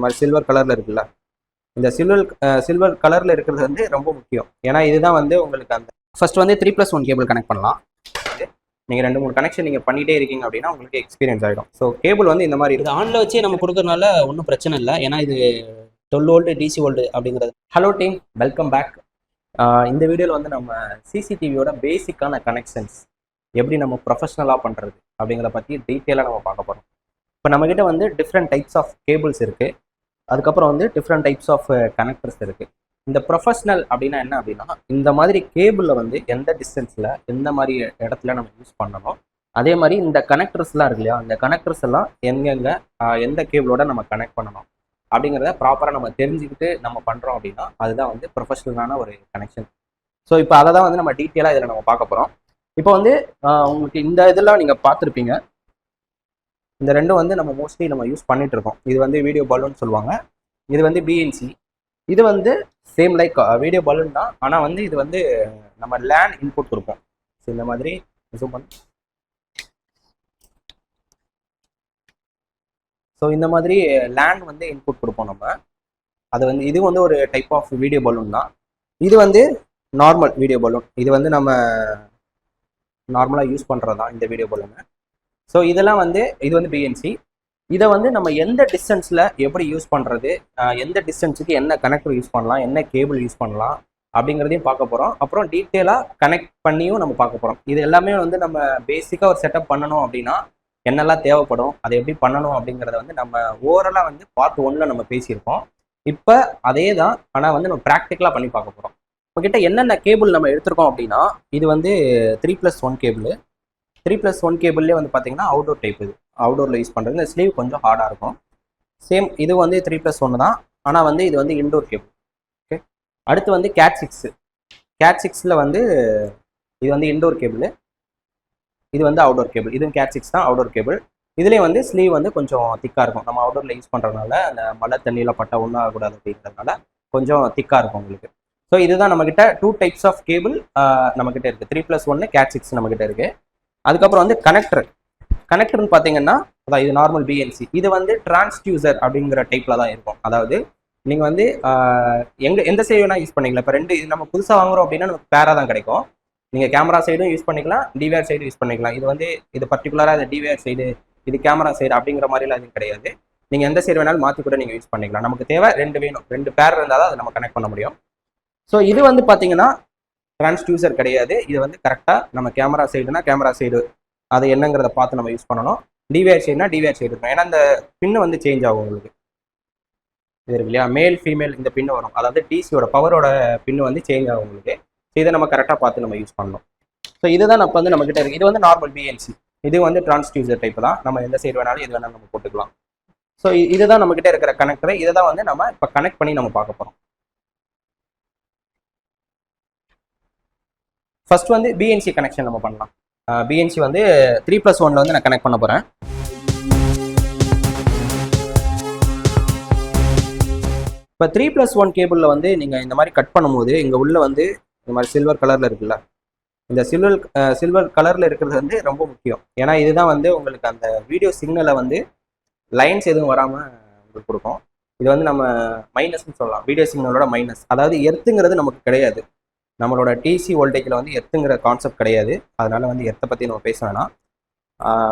மாதிரி சில்வர் கலரில் இருக்குல்ல, இந்த சில்வர் கலரில் இருக்கிறது வந்து ரொம்ப முக்கியம். ஏன்னா இதுதான் வந்து உங்களுக்கு அந்த ஃபர்ஸ்ட் வந்து 3+1 கேபிள் கனெக்ட் பண்ணலாம். நீங்கள் 2-3 கனெக்ஷன் நீங்கள் பண்ணிகிட்டே இருக்கீங்க அப்படின்னா உங்களுக்கு எக்ஸ்பீரியன்ஸ் ஆகிடும். ஸோ கேபிள் வந்து இந்த மாதிரி இது ஆனில் வச்சு நம்ம கொடுக்கறதுனால ஒன்றும் பிரச்சனை இல்லை. ஏன்னா இது 12 வோல்ட் டிசி வோல்ட் அப்படிங்கிறது. Hello team, welcome back. இந்த வீடியோவில் வந்து நம்ம சிசிடிவியோட பேசிக்கான கனெக்ஷன்ஸ் எப்படி நம்ம ப்ரொஃபஷ்னலாக பண்ணுறது அப்படிங்கிறத பற்றி டீட்டெயிலாக நம்ம பார்க்க போகிறோம். இப்போ நம்மக்கிட்ட வந்து டிஃப்ரெண்ட் டைப்ஸ் ஆஃப் கேபிள்ஸ் இருக்குது. அதுக்கப்புறம் வந்து டிஃப்ரெண்ட் டைப்ஸ் ஆஃப் கனெக்டர்ஸ் இருக்குது. இந்த ப்ரொஃபஷ்னல் அப்படின்னா என்ன அப்படின்னா, இந்த மாதிரி கேபிளில் வந்து எந்த டிஸ்டன்ஸில் எந்த மாதிரி இடத்துல நம்ம யூஸ் பண்ணணும், அதே மாதிரி இந்த கனெக்டர்ஸ்லாம் இருக்கு இல்லையா, அந்த கனெக்டர்ஸ் எல்லாம் எங்கெங்கே எந்த கேபிளோட நம்ம கனெக்ட் பண்ணணும் அப்படிங்கிறத ப்ராப்பராக நம்ம தெரிஞ்சுக்கிட்டு நம்ம பண்ணுறோம் அப்படின்னா அதுதான் வந்து ப்ரொஃபஷ்னலான ஒரு கனெக்ஷன். ஸோ இப்போ அதை தான் வந்து நம்ம டீட்டெயிலாக இதில் நம்ம பார்க்க போகிறோம். இப்போ வந்து உங்களுக்கு இந்த இதெல்லாம் நீங்கள் பார்த்துருப்பீங்க. இந்த ரெண்டும் வந்து நம்ம மோஸ்ட்லி நம்ம யூஸ் பண்ணிட்டு இருக்கோம். இது வந்து வீடியோ பலூன் சொல்லுவாங்க, இது வந்து பிஎன்சி. இது வந்து சேம் லைக் வீடியோ பலூன் தான், ஆனால் வந்து இது வந்து நம்ம லேன் இன்புட் கொடுப்போம். ஸோ இந்த மாதிரி ஜூம் பண்ணி, ஸோ இந்த மாதிரி லேன் வந்து இன்புட் கொடுப்போம் நம்ம. அது வந்து இது வந்து ஒரு டைப் ஆஃப் வீடியோ பலூன் தான். இது வந்து நார்மல் வீடியோ பலூன். இது வந்து நம்ம நார்மலாக யூஸ் பண்ணுறது தான் இந்த வீடியோ பலூனு. ஸோ இதெல்லாம் வந்து இது வந்து பிஎன்சி. இதை வந்து நம்ம எந்த டிஸ்டன்ஸில் எப்படி யூஸ் பண்ணுறது, எந்த டிஸ்டன்ஸுக்கு என்ன கனெக்டர் யூஸ் பண்ணலாம், என்ன கேபிள் யூஸ் பண்ணலாம் அப்படிங்கிறதையும் பார்க்க போகிறோம். அப்புறம் டீட்டெயிலாக கனெக்ட் பண்ணியும் நம்ம பார்க்க போகிறோம். இது எல்லாமே வந்து நம்ம பேசிக்காக ஒரு செட்டப் பண்ணணும் அப்படின்னா என்னெல்லாம் தேவைப்படும், அதை எப்படி பண்ணணும் அப்படிங்கிறத வந்து நம்ம ஓவராலாக வந்து பார்ட் 1ல் நம்ம பேசியிருக்கோம். இப்போ அதே தான், ஆனால் வந்து நம்ம ப்ராக்டிக்கலாக பண்ணி பார்க்க போகிறோம். நம்மக்கிட்ட என்னென்ன கேபிள் நம்ம எடுத்திருக்கோம் அப்படின்னா, இது வந்து 3+1 கேபிள். 3+1 கேபிள்லேயே வந்து பார்த்தீங்கன்னா அவுட்டோர் டைப். இது அவுட்டோரில் யூஸ் பண்ணுறது. இந்த ஸ்லீவ் கொஞ்சம் ஹார்டாக இருக்கும். சேம் இது வந்து 3+1 தான், ஆனால் வந்து இது வந்து இன்டோர் கேபிள். ஓகே, அடுத்து வந்து CAT6. CAT6ல் வந்து இது வந்து இன்டோர் கேபிள், இது வந்து அவுட்டோர் கேபிள். இதுவும் CAT6 தான், அவுட்டோர் கேபிள். இதுலேயே வந்து ஸ்லீவ் வந்து கொஞ்சம் திக்காக இருக்கும். நம்ம அவுட்டோரில் யூஸ் பண்ணுறதுனால அந்த மழை தண்ணியில் பட்டா ஒன்றும் ஆகக்கூடாது அப்படிங்கிறதுனால கொஞ்சம் திக்காக இருக்கும் உங்களுக்கு. ஸோ இதுதான் நம்மக்கிட்ட 2 டைப்ஸ் ஆஃப் கேபிள் நம்மக்கிட்ட இருக்குது. 3+1 CAT6 நம்மக்கிட்ட இருக்குது. அதுக்கப்புறம் வந்து கனெக்டர்னு பார்த்தீங்கன்னா அதான் இது நார்மல் பிஎன்சி. இது வந்து டிரான்ஸ்டியூசர் அப்படிங்கிற டைப்பில் தான் இருக்கும். அதாவது நீங்கள் வந்து எந்த சைடு வேணால் யூஸ் பண்ணிக்கலாம். இப்போ இது நம்ம புதுசாக வாங்குறோம் அப்படின்னா நமக்கு பேராக தான் கிடைக்கும். நீங்கள் கேமரா சைடும் யூஸ் பண்ணிக்கலாம், டிவிஆர் சைடு யூஸ் பண்ணிக்கலாம். இது வந்து இது பர்டிகுலராக இது டிவிஆர் சைடு, இது கேமரா சைடு அப்படிங்கிற மாதிரிலாம் எதுவும் கிடையாது. நீங்கள் எந்த சைடு வேணாலும் மாற்றி கூட நீங்கள் யூஸ் பண்ணிக்கலாம். நமக்கு தேவை 2 வேணும், 2 பேர் இருந்தால் தான் அதை நம்ம கனெக்ட் பண்ண முடியும். ஸோ இது வந்து பார்த்தீங்கன்னா டிரான்ஸ்டியூசர் கிடையாது. இது வந்து கரெக்டாக நம்ம கேமரா சைடுனா கேமரா சைடு அது என்னங்கிறத பார்த்து நம்ம யூஸ் பண்ணணும். டிவிஆர் சைடுனா டிவிஆர் சைடு இருக்கும். ஏன்னா இந்த பின்னு வந்து சேஞ்ச் ஆகும் உங்களுக்கு. இது இருக்கு இல்லையா, மேல் ஃபீமேல் இந்த பின்னு வரும். அதாவது டிசியோட பவரோட பின்னு வந்து சேஞ்ச் ஆகும் உங்களுக்கு. இதை நம்ம கரெக்டாக பார்த்து நம்ம யூஸ் பண்ணணும். ஸோ இதுதான் நம்ம வந்து நம்மகிட்ட இருக்குது. இது வந்து நார்மல் பிஎன்சி. இது வந்து டிரான்ஸ்டியூசர் டைப் தான். நம்ம எந்த சைடு வேணாலும் இது வேணாலும் நம்ம போட்டுக்கலாம். ஸோ இதுதான் நம்மகிட்ட இருக்கிற கனெக்டர். இதை தான் வந்து நம்ம இப்போ கனெக்ட் பண்ணி நம்ம பார்க்க போகிறோம். ஃபர்ஸ்ட் வந்து பிஎன்சி கனெக்ஷன் நம்ம பண்ணலாம். பிஎன்சி வந்து 3+1ல் வந்து நான் கனெக்ட் பண்ண போகிறேன். இப்போ 3+1 கேபிளில் வந்து நீங்கள் இந்த மாதிரி கட் பண்ணும்போது இங்கே உள்ள வந்து இந்த மாதிரி சில்வர் கலரில் இருக்குல்ல, இந்த சில்வர் கலரில் இருக்கிறது வந்து ரொம்ப முக்கியம். ஏன்னா இதுதான் வந்து உங்களுக்கு அந்த வீடியோ சிக்னலை வந்து லைன்ஸ் எதுவும் வராமல் உங்களுக்கு கொடுக்கும். இது வந்து நம்ம மைனஸ்ன்னு சொல்லலாம், வீடியோ சிக்னலோட மைனஸ். அதாவது எர்த்துங்கிறது நமக்கு கிடையாது. நம்மளோட டிசி வோல்டேஜில் வந்து எர்த்துங்கிற கான்செப்ட் கிடையாது. அதனால வந்து எர்த்தை பற்றி நம்ம பேச வேணாம்.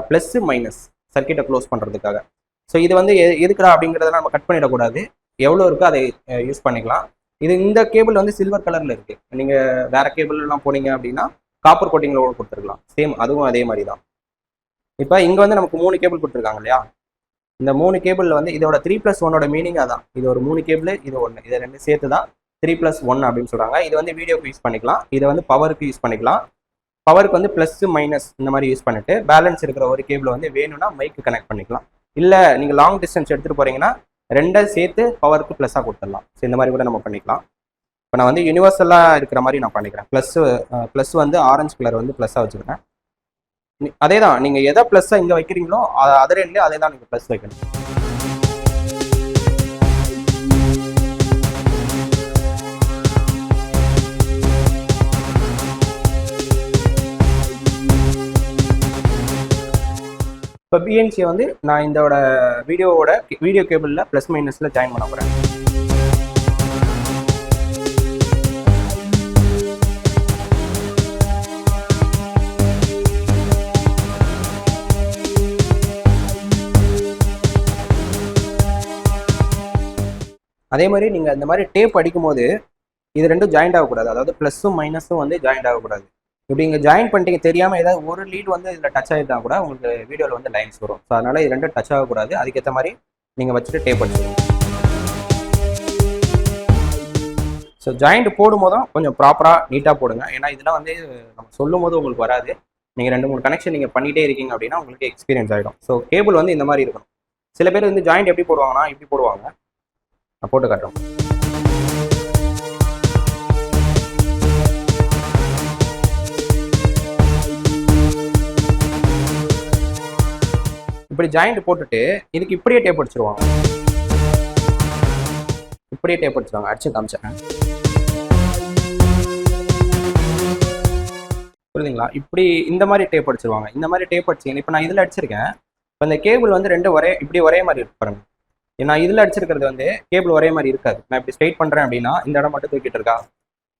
ப்ளஸ்ஸு மைனஸ் சர்க்கியூட்டை க்ளோஸ் பண்ணுறதுக்காக. ஸோ இது வந்து எதுக்குடா அப்படிங்கிறத நம்ம கட் பண்ணிடக்கூடாது. எவ்வளோ இருக்கோ அதை யூஸ் பண்ணிக்கலாம். இந்த கேபிள் வந்து சில்வர் கலரில் இருக்குது. நீங்கள் வேறு கேபிள்லாம் போனீங்க அப்படின்னா காப்பர் கோட்டிங்கில் கூட கொடுத்துருக்கலாம். சேம் அதுவும் அதே மாதிரி தான். இப்போ இங்கே வந்து நமக்கு 3 கேபிள் கொடுத்துருக்காங்க இல்லையா, இந்த 3 கேபிளில் வந்து இதோட 3+1ஓட மீனிங் அதான். இது ஒரு 3 கேபிள், இது 1, இதை 2 சேர்த்து தான் 3+1 அப்படின்னு சொல்கிறாங்க. இது வந்து வீடியோக்கு யூஸ் பண்ணிக்கலாம், இதை வந்து பவருக்கு யூஸ் பண்ணிக்கலாம். பவருக்கு வந்து ப்ளஸ் மைனஸ் இந்த மாதிரி யூஸ் பண்ணிட்டு பேலன்ஸ் இருக்கிற ஒரு கேபிள் வந்து வேணும்னா மைக்கு கனெக்ட் பண்ணிக்கலாம். இல்லை நீங்கள் லாங் டிஸ்டன்ஸ் எடுத்துகிட்டு போகிறீங்கன்னா 2 சேர்த்து பவருக்கு ப்ளஸ்ஸாக கொடுத்துடலாம். ஸோ இந்த மாதிரி கூட நம்ம பண்ணிக்கலாம். இப்போ நான் வந்து யூனிவர்சலாக இருக்கிற மாதிரி நான் பண்ணிக்கிறேன். ப்ளஸ் வந்து ஆரஞ்சு கலர் வந்து ப்ளஸ்ஸாக வச்சுக்கிறேன். அதே தான், நீங்கள் எதை ப்ளஸ்ஸாக இங்கே வைக்கிறீங்களோ அதர் எண்ட்லேயே அதே தான் நீங்கள் ப்ளஸ் வைக்கணும். இப்போ பிஎன்சியை வந்து நான் இதோட வீடியோ கேபிளில் ப்ளஸ் மைனஸில் ஜாயின் பண்ண போகிறேன். அதே மாதிரி நீங்கள் இந்த மாதிரி டேப் அடிக்கும் போது இது ரெண்டும் ஜாயிண்ட் ஆகக்கூடாது, அதாவது ப்ளஸ்ஸும் மைனஸும் வந்து ஜாயிண்ட் ஆகக்கூடாது. இப்படி இங்கே ஜாயின் பண்ணிட்டீங்க தெரியாமல் ஏதாவது ஒரு லீட் வந்து இதில் டச் ஆகிட்டா கூட உங்களுக்கு வீடியோவில் வந்து லைன்ஸ் வரும். ஸோ அதனால் இது ரெண்டும் டச் ஆகக்கூடாது. அதுக்கேற்ற மாதிரி நீங்கள் வச்சுட்டு டேப் அடிச்சுக்கணும். ஸோ ஜாயிண்ட் போடும் போதும் கொஞ்சம் ப்ராப்பராக நீட்டாக போடுங்க. ஏன்னா இதெல்லாம் வந்து நம்ம சொல்லும் போது உங்களுக்கு வராது. நீங்கள் 2-3 கனெக்ஷன் நீங்கள் பண்ணிகிட்டே இருக்கீங்க அப்படின்னா உங்களுக்கு எக்ஸ்பீரியன்ஸ் ஆகிடும். ஸோ கேபிள் வந்து இந்த மாதிரி இருக்கணும். சில பேர் வந்து ஜாயிண்ட் எப்படி போடுவாங்கன்னா இப்படி போடுவாங்க. நான் போட்டு காட்டுறோம். இப்படி ஜாயிண்ட் போட்டுட்டு இதுக்கு இப்படியே டேப் அடிச்சிருவாங்க. இப்படியே டேப் அடிச்சிருவாங்க. அடிச்சு காமிச்சேன், புரியுதுங்களா? இப்படி இந்த மாதிரி டேப் அடிச்சிருவாங்க. இந்த மாதிரி டேப் அடிச்சிங்க. இப்போ நான் இதில் அடிச்சிருக்கேன். இப்போ இந்த கேபிள் வந்து ரெண்டு ஒரே மாதிரி இருக்கு பாருங்க. நான் இதில் அடிச்சிருக்கிறது வந்து கேபிள் ஒரே மாதிரி இருக்காது. நான் இப்படி ஸ்ட்ரைட் பண்ணுறேன் அப்படின்னா இந்த இடம் மட்டும் தூக்கிட்டு இருக்கா.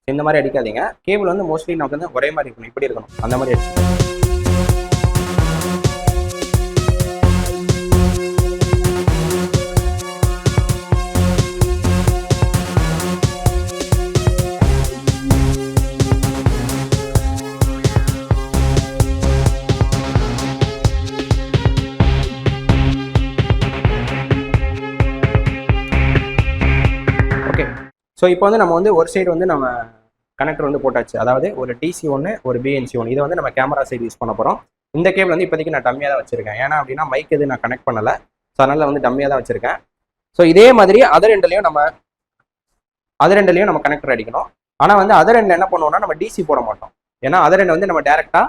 இந்த மாதிரி அடிக்காதீங்க. கேபிள் வந்து மோஸ்ட்லி நமக்கு வந்து ஒரே மாதிரி இருக்கணும். இப்படி இருக்கணும். அந்த மாதிரி அடிச்சு. ஸோ இப்போ வந்து நம்ம வந்து ஒரு சைடு வந்து நம்ம கனெக்டர் வந்து போட்டாச்சு. அதாவது ஒரு டிசி ஒன்று, ஒரு பிஎன்சி ஒன்று. இதை வந்து நம்ம கேமரா சைடு யூஸ் பண்ண போகிறோம். இந்த கேபிள் வந்து இப்போதைக்கு நான் டம்மியாக தான் வச்சிருக்கேன். ஏன்னா அப்படின்னா மைக் எது நான் கனெக்ட் பண்ணலை. ஸோ அதனால் வந்து டம்மியாக தான் வச்சிருக்கேன். ஸோ இதே மாதிரி அதர் ரெண்டுலையும் நம்ம கனெக்டர் அடிக்கணும். ஆனால் வந்து அதர் ரெண்டில் என்ன பண்ணுவோம்னா நம்ம டிசி போட மாட்டோம். ஏன்னா அதர் ரெண்டு வந்து நம்ம டேரெக்டாக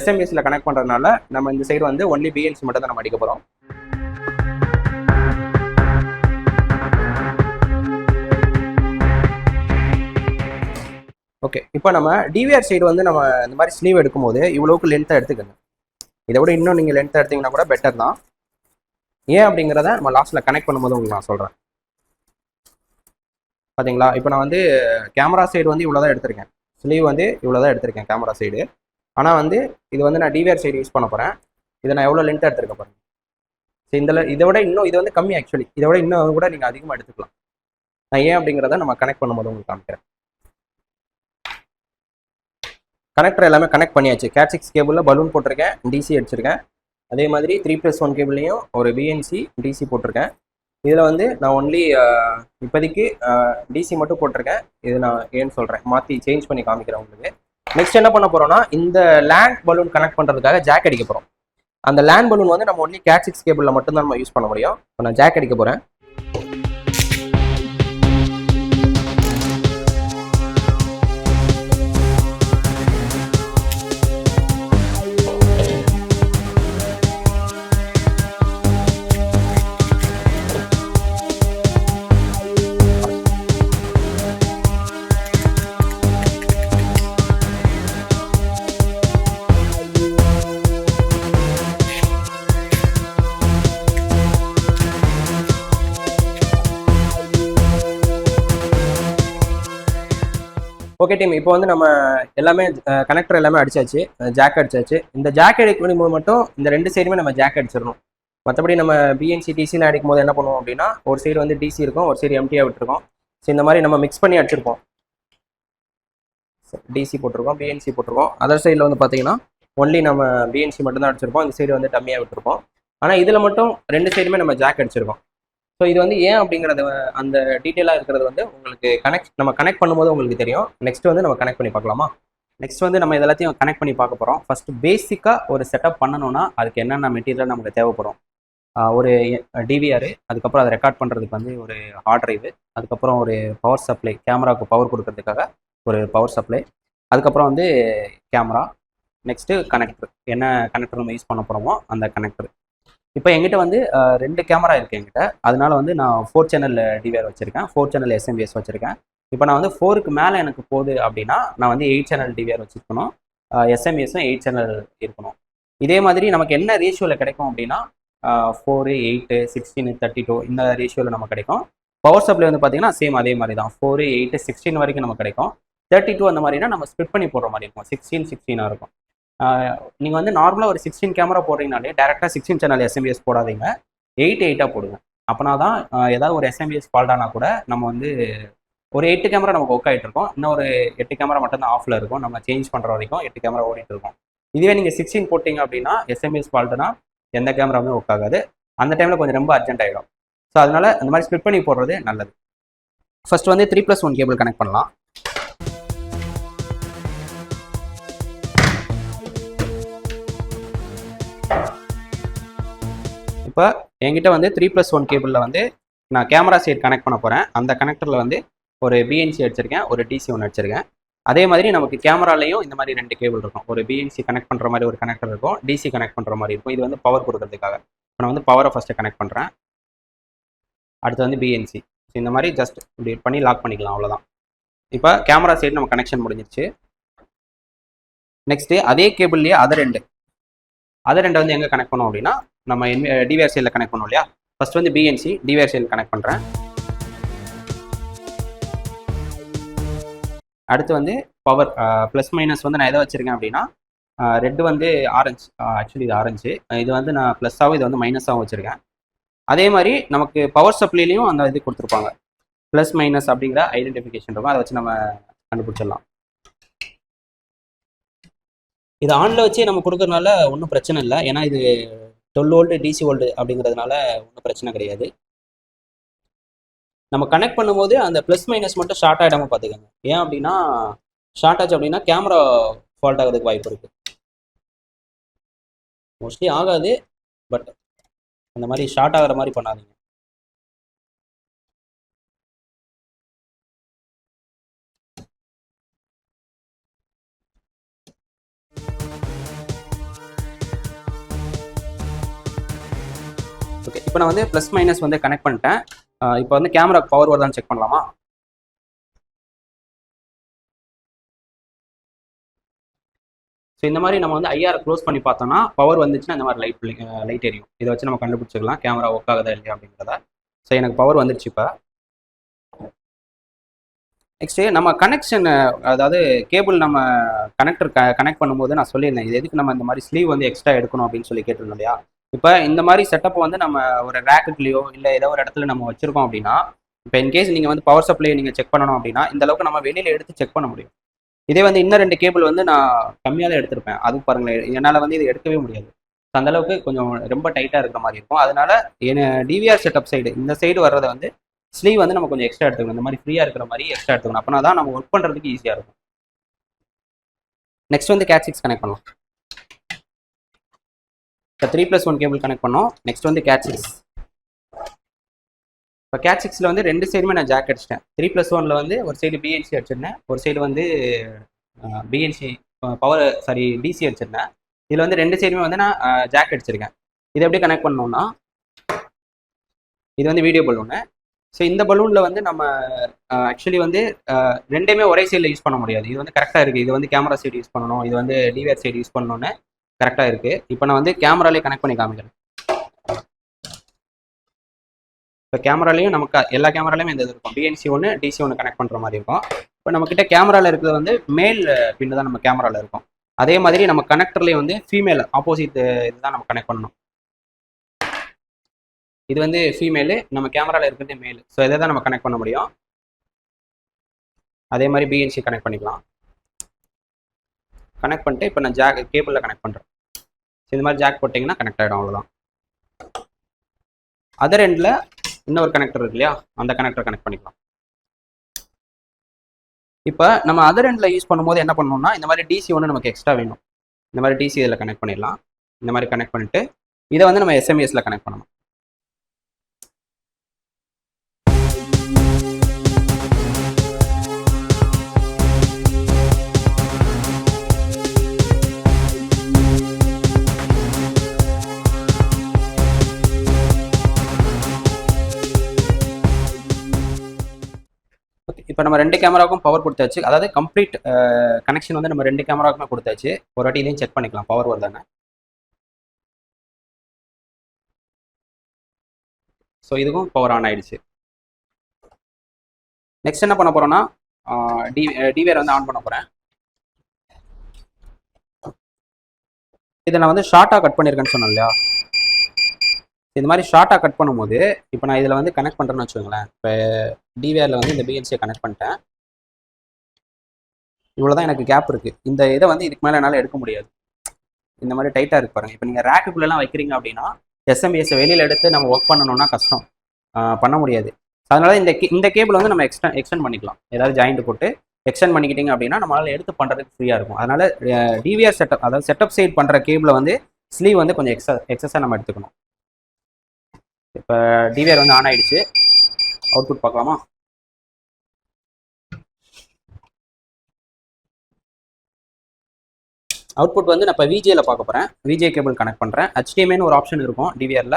எஸ்எம்எஸில் கனெக்ட் பண்ணுறதுனால நம்ம இந்த சைடு வந்து ஒன்லி பிஎன்சி மட்டும் தான் நம்ம அடிக்க போகிறோம். ஓகே, இப்போ நம்ம டிவிஆர் சைடு வந்து நம்ம இந்த மாதிரி ஸ்லீவ் எடுக்கும்போது இவ்வளோக்கு லென்த்தாக எடுத்துக்கணும். இதை விட இன்னும் நீங்கள் லென்த்தாக எடுத்தீங்கன்னா கூட பெட்டர் தான். ஏன் அப்படிங்கிறத நம்ம லாஸ்ட்டில் கனெக்ட் பண்ணும்போது உங்களுக்கு நான் சொல்கிறேன். பார்த்தீங்களா? இப்போ நான் வந்து கேமரா சைடு வந்து இவ்வளோ தான் எடுத்திருக்கேன். ஸ்லீவ் வந்து இவ்வளோ தான் எடுத்திருக்கேன் கேமரா சைடு. ஆனால் வந்து இது வந்து நான் டிவிஆர் சைடு யூஸ் பண்ண போகிறேன். இதை நான் எவ்வளோ லென்த்தாக எடுத்துருக்கேன் பாருங்க. ஸோ இதை விட இன்னும் இது வந்து கம்மி. ஆக்சுவலி இதை விட இன்னும் கூட நீங்கள் அதிகமாக எடுத்துக்கலாம். நான் ஏன் அப்படிங்கிறத நம்ம கனெக்ட் பண்ணும்போது உங்களுக்கு காமிக்கிறேன். கனெக்டர் எல்லாமே கனெக்ட் பண்ணியாச்சு. கேட் 6 கேபிளில் பலூன் போட்டிருக்கேன், டிசி அடிச்சிருக்கேன். அதே மாதிரி 3+1 கேபிள்லையும் ஒரு பிஎன்சி டிசி போட்டிருக்கேன். இதில் வந்து நான் ஒன்லி இப்போதைக்கு டிசி மட்டும் போட்டிருக்கேன். இது நான் ஏன்னு சொல்கிறேன், மாற்றி சேஞ்ச் பண்ணி காமிக்கிறேன் உங்களுக்கு. நெக்ஸ்ட் என்ன பண்ண போகிறோம்னா இந்த லேண்ட் பலூன் கனெக்ட் பண்ணுறதுக்காக ஜாக் அடிக்க போகிறோம். அந்த லேண்ட் பலூன் வந்து நம்ம ஒன்லி கேட் 6 கேபிளில் மட்டும்தான் நம்ம யூஸ் பண்ண முடியும். இப்போ நான் ஜாக் அடிக்க போகிறேன். ஓகே டீம், இப்போ வந்து நம்ம எல்லாமே கனெக்டர் எல்லாமே அடிச்சாச்சு, ஜாக் அடிச்சாச்சு. இந்த ஜாக் அடிக்கும் போது மட்டும் இந்த ரெண்டு சைடுமே நம்ம ஜாக் அடிச்சிடணும். மற்றபடி நம்ம பிஎன்சி டிசியில் அடிக்கும் போது என்ன பண்ணுவோம் அப்படின்னா ஒரு சைடு வந்து டிசி இருக்கும், ஒரு சைடு எம்டியாக விட்டுருக்கோம். ஸோ இந்த மாதிரி நம்ம மிக்ஸ் பண்ணி அடிச்சிருப்போம். டிசி போட்டிருக்கோம், பிஎன்சி போட்டிருக்கோம். அதர் சைடில் வந்து பார்த்தீங்கன்னா ஒன்லி நம்ம பிஎன்சி மட்டும்தான் அடிச்சிருப்போம். இந்த சைடு வந்து டம்மியாக விட்டுருப்போம். ஆனால் இதில் மட்டும் ரெண்டு சைடுமே நம்ம ஜாக் அடிச்சிருக்கோம். ஸோ இது வந்து ஏன் அப்படிங்கிறது அந்த டீட்டெயிலாக இருக்கிறது வந்து உங்களுக்கு நம்ம கனெக்ட் பண்ணும்போது உங்களுக்கு தெரியும். நெக்ஸ்ட் வந்து நம்ம கனெக்ட் பண்ணி பார்க்கலாமா? நெக்ஸ்ட் வந்து நம்ம எல்லாத்தையும் கனெக்ட் பண்ணி பார்க்க போகிறோம். ஃபர்ஸ்ட் பேசிக்காக ஒரு செட்டப் பண்ணணும்னா அதுக்கு என்னென்ன மெட்டீரியல் நமக்கு தேவைப்படும். ஒரு டிவிஆர், அதுக்கப்புறம் அதை ரெக்கார்ட் பண்ணுறதுக்கு வந்து ஒரு ஹார்ட் டிரைவு, அதுக்கப்புறம் ஒரு பவர் சப்ளை, கேமராவுக்கு பவர் கொடுக்கறதுக்காக ஒரு பவர் சப்ளை, அதுக்கப்புறம் வந்து கேமரா, நெக்ஸ்ட்டு கனெக்டர், என்ன கனெக்டர் நம்ம யூஸ் பண்ண போகிறோமோ அந்த கனெக்டர். இப்போ எங்கிட்ட வந்து 2 கேமரா இருக்குது என்கிட்ட. அதனால வந்து நான் 4 சேனல் டிவிஆர் வச்சுருக்கேன், 4 சேனல் எஸ்எம்பிஎஸ் வச்சுருக்கேன். இப்போ நான் வந்து 4க்கு மேலே எனக்கு போகுது அப்படின்னா நான் வந்து 8 சேனல் டிவிஆர் வச்சுருக்கணும், எஸ்எம்பிஎஸும் 8 சேனல் இருக்கணும். இதே மாதிரி நமக்கு என்ன ரேஷியோவில் கிடைக்கும் அப்படின்னா 4, 8, 16, 32 இந்த ரேஷியோவில் நமக்கு கிடைக்கும். பவர் சப்ளை வந்து பார்த்தீங்கன்னா சேம் அதே மாதிரி தான் 4, 8, 16 வரைக்கும் நமக்கு கிடைக்கும். 32 அந்த மாதிரினா நம்ம ஸ்ப்ளிட் பண்ணி போடுற மாதிரி இருக்கும். 16, 16 இருக்கும். நீங்கள் வந்து நார்மலாக ஒரு 16 கேமரா போடுறீங்கனாலே டேரெக்டாக 16 சேனல் எஸ்எம்பிஎஸ் போடாதீங்க, 8, 8 போடுங்க. அப்போனா தான் ஏதாவது ஒரு எஸ்எம்பிஎஸ் ஃபால்ட் ஆனால் கூட நம்ம வந்து ஒரு 8 கேமரா நமக்கு ஒர்க் ஆகிட்டு இருக்கும், இன்னும் ஒரு 8 கேமரா மட்டும் தான் ஆஃபில் இருக்கும். நம்ம சேஞ்ச் பண்ணுற வரைக்கும் 8 கேமரா ஓடிட்டு இருக்கும். இதுவே நீங்கள் 16 போட்டிங்க அப்படின்னா எஸ்எம்பிஎஸ் ஃபால்ட்டுனா எந்த கேமராவுமே ஒர்க் ஆகாது. அந்த டைமில் கொஞ்சம் ரொம்ப அர்ஜென்ட் ஆகிடும். ஸோ அதனால இந்த மாதிரி ஸ்ப்ளிட் பண்ணி போடுறது நல்லது. ஃபர்ஸ்ட் வந்து 3+1 கேபிள் கனெக்ட் பண்ணலாம். இப்போ என்கிட்ட வந்து 3+1 கேபிளில் வந்து நான் கேமரா சைடு கனெக்ட் பண்ண போகிறேன். அந்த கனெக்டரில் வந்து ஒரு பிஎன்சி அடிச்சிருக்கேன், ஒரு டிசி ஒன்று அடிச்சிருக்கேன். அதே மாதிரி நமக்கு கேமராலையும் இந்த மாதிரி 2 கேபிள் இருக்கும். ஒரு பிஎன்சி கனெக்ட் பண்ணுற மாதிரி ஒரு கனெக்டர் இருக்கும், டிசி கனெக்ட் பண்ணுற மாதிரி இருக்கும். இது வந்து பவர் கொடுக்கறதுக்காக. இப்போ நான் வந்து பவரை ஃபஸ்ட்டு கனெக்ட் பண்ணுறேன், அடுத்து வந்து பிஎன்சி. ஸோ இந்த மாதிரி ஜஸ்ட் இப்படி பண்ணி லாக் பண்ணிக்கலாம், அவ்வளோதான். இப்போ கேமரா சைடு நம்ம கனெக்ஷன் முடிஞ்சிருச்சு. நெக்ஸ்ட்டு அதே கேபிள்லேயே அதை ரெண்டு வந்து எங்கே கனெக்ட் பண்ணோம் அப்படின்னா நம்ம டிவிஆர் சைடில் கனெக்ட் பண்ணோம் இல்லையா. ஃபர்ஸ்ட் வந்து பிஎன்சி டிவிஆர் சைடில் கனெக்ட் பண்ணுறேன். அடுத்து வந்து பவர் ப்ளஸ் மைனஸ் வந்து நான் எதை வச்சுருக்கேன் அப்படின்னா ரெட் வந்து ஆரஞ்சு, ஆக்சுவலி இது ஆரஞ்சு, இது வந்து நான் ப்ளஸ்ஸாகவும் இது வந்து மைனஸாகவும் வச்சுருக்கேன். அதே மாதிரி நமக்கு பவர் சப்ளைலையும் அந்த இது கொடுத்துருப்பாங்க, ப்ளஸ் மைனஸ் அப்படிங்கிற ஐடென்டிஃபிகேஷன் இருக்கும். அதை வச்சு நம்ம கண்டுபிடிச்சிடலாம். இது ஆனில் வச்சு நம்ம கொடுக்கறதுனால ஒன்றும் பிரச்சனை இல்லை, ஏன்னா இது 12 வோல்ட் டிசி வோல்ட் அப்படிங்கிறதுனால ஒன்றும் பிரச்சனை கிடையாது. நம்ம கனெக்ட் பண்ணும்போது அந்த ப்ளஸ் மைனஸ் மட்டும் ஷார்ட் ஆகிடாமல் பார்த்துக்கோங்க. ஏன் அப்படின்னா ஷார்ட் ஆச்சு அப்படின்னா கேமரா ஃபால்ட் ஆகிறதுக்கு வாய்ப்பு இருக்குது. மோஸ்ட்லி ஆகாது, பட் அந்த மாதிரி ஷார்ட் ஆகிற மாதிரி பண்ணாதீங்க. ஓகே, இப்போ நான் வந்து ப்ளஸ் மைனஸ் வந்து கனெக்ட் பண்ணிட்டேன். இப்போ வந்து கேமரா பவர் வருதான்னு செக் பண்ணலாமா? ஸோ இந்த மாதிரி நம்ம வந்து ஐஆர் க்ளோஸ் பண்ணி பார்த்தோம்னா பவர் வந்துச்சுன்னா இந்த மாதிரி லைட் எரியும். இதை வச்சு நம்ம கண்டுபிடிச்சிக்கலாம் கேமரா ஒர்க் ஆகுதா இல்லையா அப்படிங்கிறத. ஸோ எனக்கு பவர் வந்துருச்சு. இப்போ நெக்ஸ்ட்டு நம்ம கனெக்ஷன், அதாவது கேபிள் நம்ம கனெக்டர் கனெக்ட் பண்ணும்போது நான் சொல்லியிருந்தேன் இது எதுக்கு நம்ம இந்த மாதிரி ஸ்லீவ் வந்து எக்ஸ்ட்ரா எடுக்கணும் அப்படின்னு சொல்லி கேட்டிருந்தோம் இல்லையா. இப்போ இந்த மாதிரி செட்டப் வந்து நம்ம ஒரு ரேக்குலையோ இல்லை ஏதோ ஒரு இடத்துல நம்ம வச்சிருக்கோம் அப்படின்னா, இப்போ இன்கேஸ் நீங்கள் வந்து பவர் சப்ளை நீங்கள் செக் பண்ணணும் அப்படின்னா இந்த அளவுக்கு நம்ம வெளியில் எடுத்து செக் பண்ண முடியும். இதே வந்து இன்னும் 2 கேபிள் வந்து நான் கம்மியாக தான் எடுத்திருப்பேன், அது பாருங்களேன் என்னால் வந்து இதை எடுக்கவே முடியாது. அந்த அளவுக்கு கொஞ்சம் ரொம்ப டைட்டாக இருக்கிற மாதிரி இருக்கும். அதனால டிவிஆர் செட்டப் சைடு இந்த சைடு வர்றதை வந்து ஸ்லீவ் வந்து நம்ம கொஞ்சம் எக்ஸ்ட்ரா எடுத்துக்கணும். இந்த மாதிரி ஃப்ரீயாக இருக்கிற மாதிரி எக்ஸ்ட்ரா எடுத்துக்கணும், அப்போனா தான் நம்ம ஒர்க் பண்ணுறதுக்கு ஈஸியாக இருக்கும். நெக்ஸ்ட் வந்து Cat 6 கனெக்ட் பண்ணலாம். இப்போ 3+1 கேபிள் கனெக்ட் பண்ணோம். நெக்ஸ்ட் வந்து Cat 6. இப்போ Cat 6ல் வந்து 2 சைடுமே நான் ஜாக் அடிச்சிட்டேன். 3+1ல் வந்து ஒரு சைடு பிஎன்சி அடிச்சிருந்தேன், ஒரு சைடு வந்து பிஎன்சி டிசி அடிச்சிருந்தேன். இதில் வந்து 2 சைடுமே வந்து நான் ஜாக் அடிச்சிருக்கேன். இதை எப்படி கனெக்ட் பண்ணோம்னா, இது வந்து வீடியோ பலூனு. ஸோ இந்த பலூனில் வந்து நம்ம ஆக்சுவலி வந்து ரெண்டுமே ஒரே சைடில் யூஸ் பண்ண முடியாது. இது வந்து கரெக்டாக இருக்குது. இது வந்து கேமரா சைடு யூஸ் பண்ணணும், இது வந்து டிவிஆர் சைடு யூஸ் பண்ணணும்னு கரெக்டாக இருக்குது. இப்போ நான் வந்து கேமராலே கனெக்ட் பண்ணி காமிக்கிறேன். இப்போ கேமராலையும் நமக்கு எல்லா கேமராலையும் இந்த இது இருக்கும், பிஎன்சி ஒன்று டிசி ஒன்று கனெக்ட் பண்ணுற மாதிரி இருக்கும். இப்போ நம்மக்கிட்ட கேமராவில் இருக்கிறது வந்து மேல் பின்னு தான் நம்ம கேமராவில் இருக்கும். அதே மாதிரி நம்ம கனெக்டர்லேயும் வந்து ஃபீமேல் ஆப்போசிட் இதுதான் நம்ம கனெக்ட் பண்ணணும். இது வந்து ஃபீமேலு, நம்ம கேமராவில் இருக்கிறது மேல். ஸோ இதை தான் நம்ம கனெக்ட் பண்ண முடியும். அதே மாதிரி பிஎன்சி கனெக்ட் பண்ணிக்கலாம். கனெக்ட் பண்ணிட்டு இப்போ நான் ஜாக் கேபிளில் கனெக்ட் பண்ணுறேன். ஸோ இந்த மாதிரி ஜாக் போட்டிங்கன்னா கனெக்ட் ஆகிடும், அவ்வளோதான். அதர் எண்டில் இன்னொரு கனெக்டர் இருக்கு இல்லையா, அந்த கனெக்டர் கனெக்ட் பண்ணிக்கலாம். இப்போ நம்ம அதர் எண்டில் யூஸ் பண்ணும்போது என்ன பண்ணணும்னா, இந்த மாதிரி டிசி ஒன்று நமக்கு எக்ஸ்ட்ரா வேணும். இந்த மாதிரி டிசி இதில் கனெக்ட் பண்ணிடலாம். இந்த மாதிரி கனெக்ட் பண்ணிவிட்டு இதை வந்து நம்ம எஸ்எம்எஸில் கனெக்ட் பண்ணணும். இப்போ நம்ம 2 கேமராவுக்கும் பவர் கொடுத்தாச்சு, அதாவது கம்ப்ளீட் கனெக்ஷன் வந்து நம்ம 2 கேமராவுக்குமே கொடுத்தாச்சு. ஒரு வாட்டி இதையும் செக் பண்ணிக்கலாம் பவர் வருதானே. ஸோ இதுக்கும் பவர் ஆன் ஆயிடுச்சு. நெக்ஸ்ட் என்ன பண்ண போகிறோன்னா டிவிஆர் வந்து ஆன் பண்ண போகிறேன். இதை நான் வந்து ஷார்ட்டாக கட் பண்ணியிருக்கேன்னு சொன்னேன் இல்லையா? இந்த மாதிரி ஷார்ட்டாக கட் பண்ணும்போது இப்போ நான் இதில் வந்து கனெக்ட் பண்ணுறேன்னு வச்சுக்கோங்களேன். இப்போ டிவிஆரில் வந்து இந்த பிஎன்சியை கனெக்ட் பண்ணிட்டேன். இவ்வளோ தான் எனக்கு கேப் இருக்குது. இந்த இதை வந்து இதுக்கு மேலே என்னால் எடுக்க முடியாது. இந்த மாதிரி டைட்டாக இருக்கு பாருங்கள். இப்போ நீங்கள் ரேக்குக்குள்ளெல்லாம் வைக்கிறீங்க அப்படின்னா எஸ்எம்பிஎஸை வெளியில் எடுத்து நம்ம ஒர்க் பண்ணணும்னா கஷ்டம், பண்ண முடியாது. அதனால இந்த கேபிள் வந்து நம்ம எக்ஸ்டெண்ட் பண்ணிக்கலாம். ஏதாவது ஜாயிண்ட் போட்டு எக்ஸ்டெண்ட் பண்ணிக்கிட்டீங்க அப்படின்னா நம்மளால் எடுத்து பண்ணுறதுக்கு ஃப்ரீயாக இருக்கும். அதனால டிவிஆர் செட்டப், அதாவது செட்டப் சைட் பண்ணுற கேபிளை வந்து ஸ்லீவ் வந்து கொஞ்சம் எக்ஸஸாக நம்ம எடுத்துக்கணும். இப்போ டிவிஆர் வந்து ஆன் ஆயிடுச்சு. அவுட்புட் பார்க்கலாமா? அவுட்புட் வந்து நான் இப்போ விஜேல பார்க்க போகிறேன். விஜே கேபிள் கனெக்ட் பண்ணுறேன். HDMIன்னு ஒரு ஆப்ஷன் இருக்கும் டிவிஆரில்.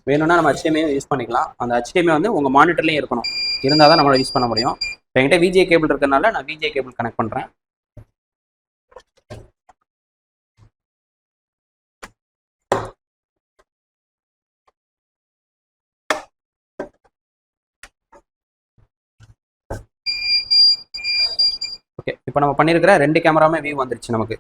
வேணும்னா நம்ம HDMI யூஸ் பண்ணிக்கலாம். அந்த HDMI வந்து உங்கள் மானிட்டர்லேயும் இருக்கணும், இருந்தால் தான் நம்மளால் யூஸ் பண்ண முடியும். இப்போ என்கிட்ட விஜே கேபிள் இருக்கிறதுனால நான் விஜே கேபிள் கனெக்ட் பண்ணுறேன். ஓகே, இப்போ நம்ம பண்ணியிருக்கிற 2 கேமராமே வியூ வந்துருச்சு நமக்கு.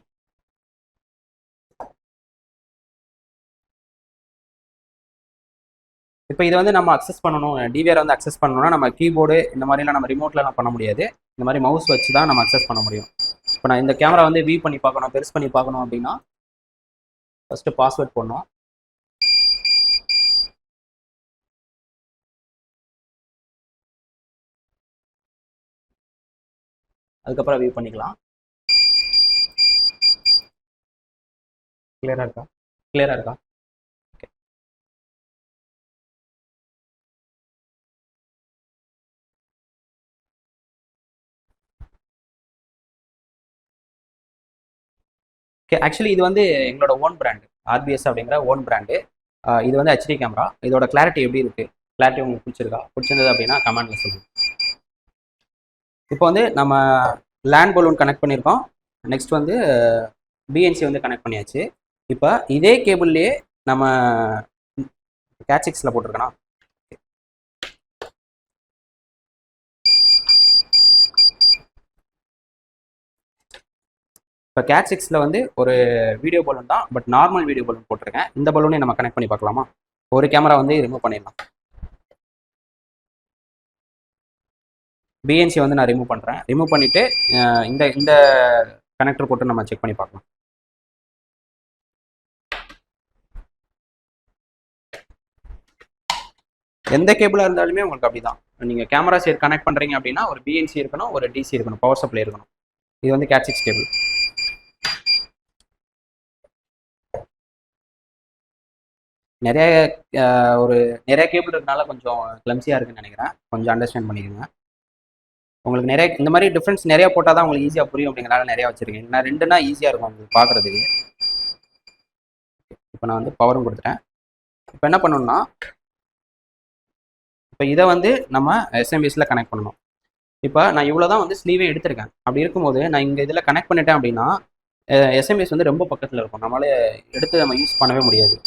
இப்போ இதை வந்து நம்ம அக்சஸ் பண்ணணும், டிவிஆர் வந்து அக்சஸ் பண்ணணும்னா நம்ம கீபோர்டு இந்த மாதிரிலாம் நம்ம ரிமோட்லாம் பண்ண முடியாது. இந்த மாதிரி மவுஸ் வச்சு தான் நம்ம அக்சஸ் பண்ண முடியும். இப்போ நான் இந்த கேமரா வந்து வியூ பண்ணி பார்க்கணும், பெருசு பண்ணி பார்க்கணும் அப்படின்னா ஃபஸ்ட்டு பாஸ்வேர்ட் போடணும். அதுக்கப்புறம் வியூ பண்ணிக்கலாம். கிளியராக இருக்கா? கிளியராக இருக்கா? ஓகே. ஓகே, ஆக்சுவலி இது வந்து எங்களோட ஓன் பிராண்டு, ஆர்பிஎஸ் அப்படிங்கிற ஓன் பிராண்டு. இது வந்து ஹெச்டி கேமரா. இதோட கிளாரிட்டி எப்படி இருக்குது? கிளாரிட்டி உங்களுக்கு பிடிச்சிருந்தது அப்படின்னா கமெண்ட்ல சொல்லுங்கள். இப்போ வந்து நம்ம லேண்ட் பலூன் கனெக்ட் பண்ணியிருக்கோம். நெக்ஸ்ட் வந்து பிஎன்சி வந்து கனெக்ட் பண்ணியாச்சு. இப்போ இதே கேபிள்லேயே நம்ம கேட்சிக்ஸில் போட்டிருக்கேனா? இப்போ கேட்சிக்ஸில் வந்து ஒரு வீடியோ பலூன் தான், பட் நார்மல் வீடியோ பலூன் போட்டிருக்கேன். இந்த பலூனை நம்ம கனெக்ட் பண்ணி பார்க்கலாமா? ஒரு கேமரா வந்து ரிமூவ் பண்ணிடலாம். பிஎன்சி வந்து நான் ரிமூவ் பண்ணுறேன். ரிமூவ் பண்ணிவிட்டு இந்த இந்த கனெக்டர் போட்டு நம்ம செக் பண்ணி பார்க்கலாம். எந்த கேபிளாக இருந்தாலுமே உங்களுக்கு அப்படி தான். நீங்கள் கேமரா சைடு கனெக்ட் பண்ணுறீங்க அப்படின்னா ஒரு பிஎன்சி இருக்கணும், ஒரு டிசி இருக்கணும், பவர் சப்ளை இருக்கணும். இது வந்து கேட்6 கேபிள். நிறைய நிறைய கேபிள் இருக்கனால கொஞ்சம் கிளம்சியாக இருக்குன்னு நினைக்கிறேன். கொஞ்சம் அண்டர்ஸ்டாண்ட் பண்ணிக்கோங்க. உங்களுக்கு நிறைய இந்த மாதிரி டிஃப்ரென்ஸ் நிறைய போட்டால் தான் உங்களுக்கு ஈஸியாக புரியும் அப்படிங்கிறனால நிறையா வச்சுருக்கேன். நான் 2னா ஈஸியாக இருக்கும் உங்களுக்கு பார்க்குறதுக்கு. இப்போ நான் வந்து பவரும் கொடுத்துட்டேன். இப்போ என்ன பண்ணணும்னா இப்போ இதை வந்து நம்ம எஸ்எம்பிஎஸில் கனெக்ட் பண்ணணும். இப்போ நான் இவ்வளோ தான் வந்து ஸ்லீவே எடுத்திருக்கேன். அப்படி இருக்கும்போது நான் இங்கே இதில் கனெக்ட் பண்ணிட்டேன் அப்படின்னா எஸ்எம்பிஎஸ் வந்து ரொம்ப பக்கத்தில் இருக்கும், நம்மளால எடுத்து நம்ம யூஸ் பண்ணவே முடியாது.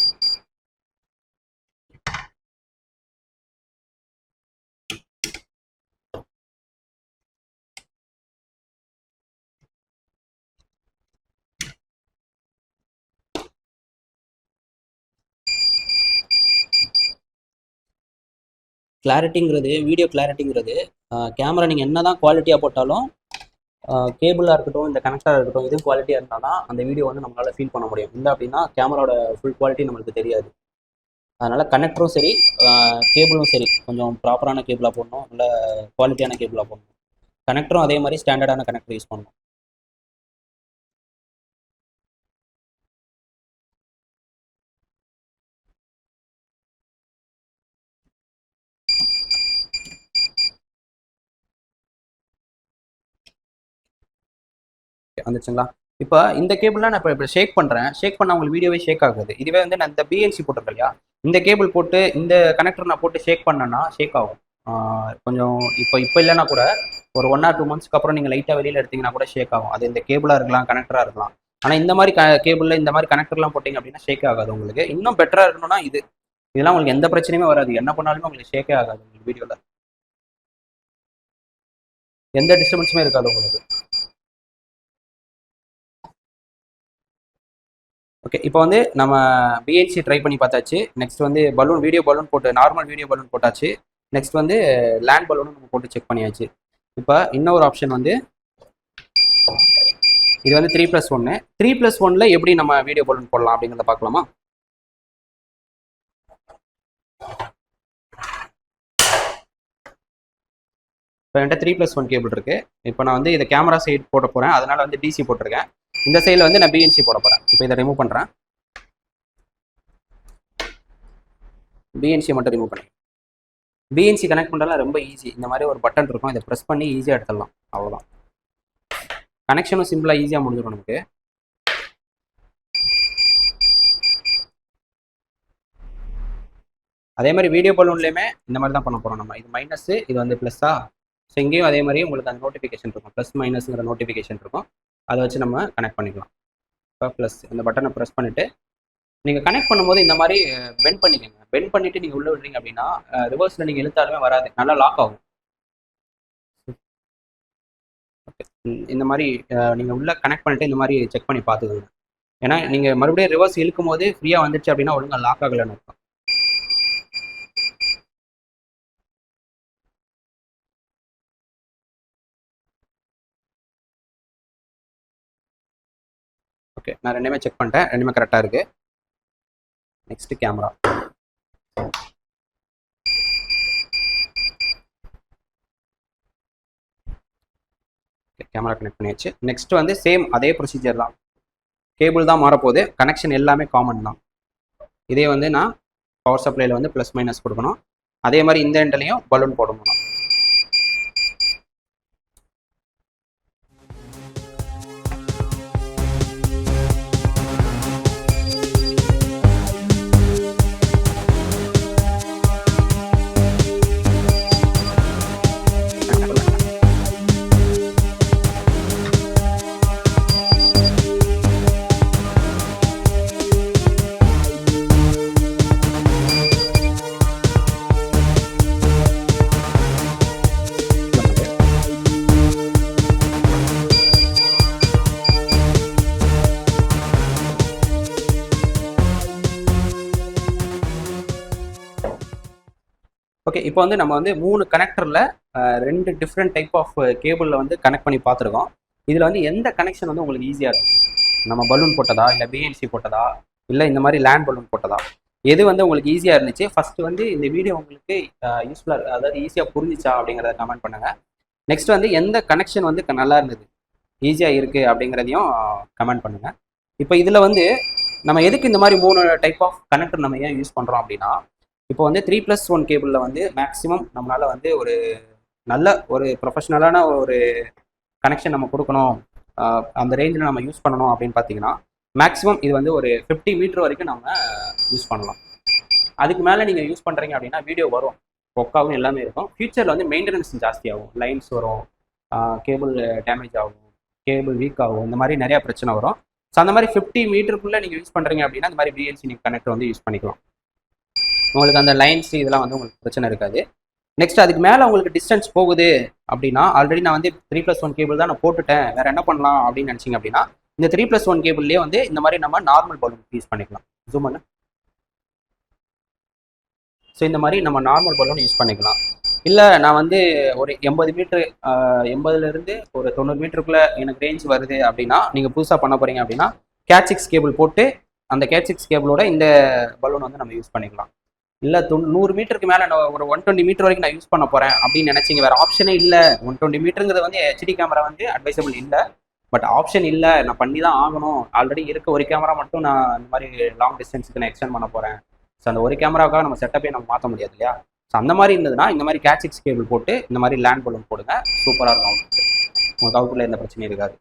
கிளாரிட்டிங்கிறது, வீடியோ கிளாரிட்டிங்கிறது கேமரா நீங்கள் என்ன தான் குவாலிட்டியாக போட்டாலும் கேபிளாக இருக்கட்டும், இந்த கனெக்டராக இருக்கட்டும், இதுவும் குவாலிட்டியாக இருந்தால் தான் அந்த வீடியோ வந்து நம்மளால் ஃபீல் பண்ண முடியும். இல்லை அப்படின்னா கேமராவோட ஃபுல் குவாலிட்டி நம்மளுக்கு தெரியாது. அதனால் கனெக்டரும் சரி, கேபிளும் சரி, கொஞ்சம் ப்ராப்பரான கேபிளாக போடணும், இல்லை குவாலிட்டியான கேபிளாக போடணும். கனெக்டரும் அதே மாதிரி ஸ்டாண்டர்டான கனெக்டர் யூஸ் பண்ணணும். வந்துச்சுங்களா? இப்போ இந்த கேபிள்லாம் நான் இப்போ ஷேக் பண்ணுறேன். ஷேக் பண்ணால் உங்களுக்கு வீடியோவே ஷேக் ஆகுது. இதுவே வந்து நான் இந்த பிஎன்சி போட்டிருக்கேன் இல்லையா, இந்த கேபிள் போட்டு இந்த கனெக்டர் நான் போட்டு ஷேக் பண்ணேன்னா ஷேக் ஆகும். கொஞ்சம் இப்போ இல்லைன்னா கூட ஒரு 1 or 2 monthsக்கு அப்புறம் நீங்கள் லைட்டாக வெளியில் எடுத்தீங்கன்னா கூட ஷேக் ஆகும். அது இந்த கேபிளாக இருக்கலாம், கனெக்டராக இருக்கலாம். ஆனால் இந்த மாதிரி கேபிளில் இந்த மாதிரி கனெக்டர்லாம் போட்டிங்க அப்படின்னா ஷேக் ஆகாது உங்களுக்கு. இன்னும் பெட்டராக இருக்கணும்னா இது இதெல்லாம் உங்களுக்கு எந்த பிரச்சனையுமே வராது, என்ன பண்ணாலுமே உங்களுக்கு ஷேக்கே ஆகாது உங்களுக்கு வீடியோவில், எந்த டிஸ்டர்பன்ஸுமே இருக்காது உங்களுக்கு. ஓகே, இப்போ வந்து நம்ம பிஎன்சி ட்ரை பண்ணி பார்த்தாச்சு. நெக்ஸ்ட் வந்து பலூன், வீடியோ பலூன் போட்டு, நார்மல் வீடியோ பலூன் போட்டாச்சு. நெக்ஸ்ட் வந்து லேண்ட் பலூனும் நம்ம போட்டு செக் பண்ணியாச்சு. இப்போ இன்னொரு ஆப்ஷன் வந்து இது வந்து 3+1. 3+1ல எப்படி நம்ம வீடியோ பலூன் போடலாம் அப்படிங்கிறத பார்க்கலாமா? இப்போ என்கிட்ட 3+1 கேபிள் இருக்கு. இப்போ நான் வந்து இதை கேமரா சைடு போட போறேன், அதனால வந்து டிசி போட்டிருக்கேன். இந்த சைடில் வந்து நான் பிஎன்சி போட போறேன். இப்போ இதை ரிமூவ் பண்றேன். பிஎன்சி மட்டும் ரிமூவ் பண்ணி, பிஎன்சி கனெக்ட் பண்ணுறதுலாம் ரொம்ப ஈஸி. இந்த மாதிரி ஒரு பட்டன் இருக்கும், இதை ப்ரெஸ் பண்ணி ஈஸியாக எடுத்துடலாம், அவ்வளோதான். கனெக்ஷனும் சிம்பிளாக ஈஸியாக முடிஞ்சிடும் நமக்கு. அதே மாதிரி வீடியோ பலூன்லேயுமே இந்த மாதிரி தான் பண்ண போகிறோம் நம்ம. இது மைனஸ், இது வந்து ப்ளஸ்ஸா. ஸோ இங்கேயும் அதே மாதிரி உங்களுக்கு அந்த நோட்டிஃபிகேஷன் இருக்கும், ப்ளஸ் மைனஸ்ங்கிற நோட்டிஃபிகேஷன் இருக்கும். அதை வச்சு நம்ம கனெக்ட் பண்ணிக்கலாம். இப்போ ப்ளஸ் இந்த பட்டனை ப்ரெஸ் பண்ணிவிட்டு நீங்கள் கனெக்ட் பண்ணும்போது இந்த மாதிரி பெண்ட் பண்ணிக்கோங்க. பெண்ட் பண்ணிவிட்டு நீங்கள் உள்ளே விடுறீங்க அப்படின்னா ரிவர்ஸில் நீங்கள் இழுத்தாலுமே வராது, நல்லா லாக் ஆகும். ஓகே, இந்த மாதிரி நீங்கள் உள்ளே கனெக்ட் பண்ணிவிட்டு இந்த மாதிரி செக் பண்ணி பார்த்துக்கோங்க. ஏன்னா நீங்கள் மறுபடியும் ரிவர்ஸ் இழுக்கும் போது ஃப்ரீயாக வந்துடுச்சு அப்படின்னா ஒழுங்காக லாக் ஆகலைன்னு இருக்கும். ஓகே, நான் ரெண்டுமே செக் பண்ணிட்டேன், ரெண்டுமே கரெக்டாக இருக்குது. Next camera. கேமரா கனெக்ட் பண்ணியாச்சு. நெக்ஸ்ட் வந்து சேம் அதே ப்ரொசீஜர் தான், கேபிள் தான் மாறப்போகுது, கனெக்ஷன் எல்லாமே காமன் தான். இதே வந்து நான் பவர் சப்ளையில் வந்து ப்ளஸ் மைனஸ் கொடுக்கணும். அதே மாதிரி இந்த எண்ட்லையும் பலூன் போடணும். ஓகே, இப்போ வந்து நம்ம வந்து 3 கனெக்டரில் 2 டிஃப்ரெண்ட் டைப் ஆஃப் கேபிளில் வந்து கனெக்ட் பண்ணி பார்த்துருக்கோம். இதில் வந்து எந்த கனெக்ஷன் வந்து உங்களுக்கு ஈஸியாக இருக்கும்? நம்ம பலூன் போட்டதா, இல்லை பிஎன்சி போட்டதா, இல்லை இந்த மாதிரி லேண்ட் பலூன் போட்டதா, எது வந்து உங்களுக்கு ஈஸியாக இருந்துச்சு? ஃபர்ஸ்ட் வந்து இந்த வீடியோ உங்களுக்கு யூஸ்ஃபுல்லாக, அதாவது ஈஸியாக புரிஞ்சிச்சா அப்படிங்கிறத கமெண்ட் பண்ணுங்கள். நெக்ஸ்ட் வந்து எந்த கனெக்ஷன் வந்து நல்லா இருந்தது, ஈஸியாக இருக்குது அப்படிங்கிறதையும் கமெண்ட் பண்ணுங்கள். இப்போ இதில் வந்து நம்ம எதுக்கு இந்த மாதிரி 3 டைப் ஆஃப் கனெக்டர் நம்ம ஏன் யூஸ் பண்ணுறோம் அப்படின்னா, இப்போ வந்து 3+1 கேபிளில் வந்து மேக்ஸிமம் நம்மளால் வந்து ஒரு நல்ல ஒரு ப்ரொஃபஷ்னலான ஒரு கனெக்ஷன் நம்ம கொடுக்கணும், அந்த ரேஞ்சில் நம்ம யூஸ் பண்ணணும் அப்படின்னு பார்த்தீங்கன்னா மேக்ஸிமம் இது வந்து ஒரு 50 மீட்டர் வரைக்கும் நம்ம யூஸ் பண்ணலாம். அதுக்கு மேலே நீங்கள் யூஸ் பண்ணுறீங்க அப்படின்னா வீடியோ வரும், ஒக்காவும் எல்லாமே இருக்கும். ஃபியூச்சரில் வந்து மெயின்டெனன்ஸ் ஜாஸ்தியாகும், லைன்ஸ் வரும், கேபிள் டேமேஜ் ஆகும், கேபிள் வீக் ஆகும், இந்த மாதிரி நிறையா பிரச்சனை வரும். ஸோ அந்த மாதிரி 50 மீட்டருக்குள்ளே நீங்கள் யூஸ் பண்ணுறீங்க அப்படின்னா இந்த மாதிரி பிஎன்சி நீங்கள் கனெக்டர் வந்து யூஸ் பண்ணிக்கலாம். உங்களுக்கு அந்த லைன்ஸ் இதெல்லாம் வந்து உங்களுக்கு பிரச்சனை இருக்காது. நெக்ஸ்ட் அதுக்கு மேலே உங்களுக்கு டிஸ்டன்ஸ் போகுது அப்படின்னா, ஆல்ரெடி நான் வந்து 3+1 கேபிள் தான் நான் போட்டுட்டேன், வேற என்ன பண்ணலாம் அப்படின்னு நினச்சிங்க அப்படின்னா இந்த 3+1 கேபிள்லேயே வந்து இந்த மாதிரி நம்ம நார்மல் பலூன் யூஸ் பண்ணிக்கலாம். ஜூம் பண்ணு. ஸோ இந்த மாதிரி நம்ம நார்மல் பலூன் யூஸ் பண்ணிக்கலாம். இல்லை நான் வந்து ஒரு 80 மீட்டர் 80லேருந்து ஒரு 90 மீட்டருக்குள்ளே எனக்கு ரேஞ்ச் வருது அப்படின்னா நீங்கள் புதுசாக பண்ண போகிறீங்க அப்படின்னா கேட்சிக்ஸ் கேபிள் போட்டு அந்த கேட்சிக்ஸ் கேபிளோட இந்த பலூன் வந்து நம்ம யூஸ் பண்ணிக்கலாம். இல்லை 100 மீட்டருக்கு மேலே நான் ஒரு 120 மீட்டர் வரைக்கும் நான் யூஸ் பண்ண போகிறேன் அப்படின்னு நினச்சிங்க, வேறு ஆப்ஷனே இல்லை. 120 மீட்டருங்கிறது வந்து ஹெச்டி கேமரா வந்து அட்வைசபிள் இல்லை, பட் ஆப்ஷன் இல்லை, நான் பண்ணி தான் ஆகணும். ஆல்ரெடி இருக்க ஒரு கேமரா மட்டும் நான் இந்த மாதிரி லாங் டிஸ்டன்ஸுக்கு நான் எக்ஸ்டெண்ட் பண்ண போகிறேன். ஸோ அந்த ஒரு கேமராவுக்காக நம்ம செட்டப்பே நம்ம மாற்ற முடியாது இல்லையா? ஸோ அந்த மாதிரி இருந்ததுன்னா இந்த மாதிரி கேட்சிக்ஸ் கேபிள் போட்டு இந்த மாதிரி லேண்ட் பலூன் போடுங்க, சூப்பராக இருக்கும். உங்களுக்கு அவுட்ல எந்த பிரச்சனையும் இருக்காது.